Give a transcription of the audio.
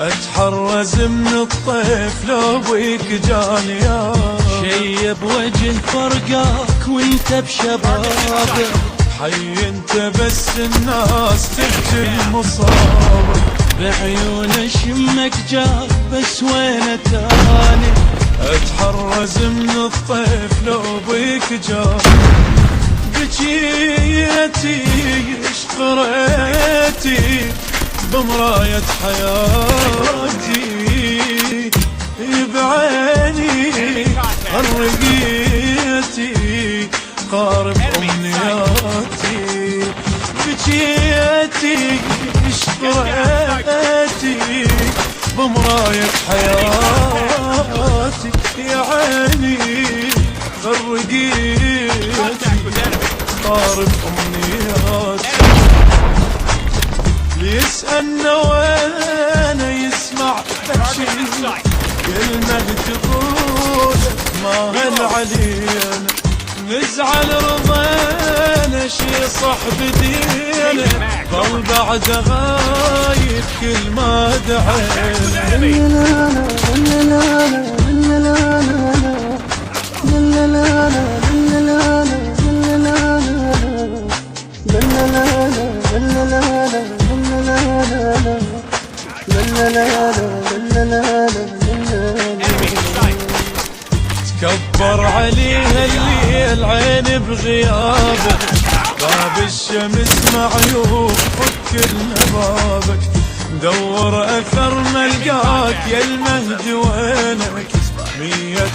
اتحرز من الطيف لو بيك جاني شيب وجه فرقاك وانت بشبابك، حي انت بس الناس تبكي المصاب، بعيون شمك جاب بس وين تاني. اتحرز من الطيف لو بيك جاني، بجيتي اشقريتي بمراية حياتي، بعيني غرقيتي قارب أمنياتي، بجيتي اشقريتي بمراية حياتي، يا عيني غرقيتي قارب أمنياتي. يسألنا وين يسمع شي كلمة تقول ما هل علينا، نزعل رضينا شي صح بدينا، ظل بعد غايب كل ما تكبر عليها الليل عين بغيابك، باب الشمس معيوب فك بابك، دور اثر ملقاك يا المهدي وينك، 100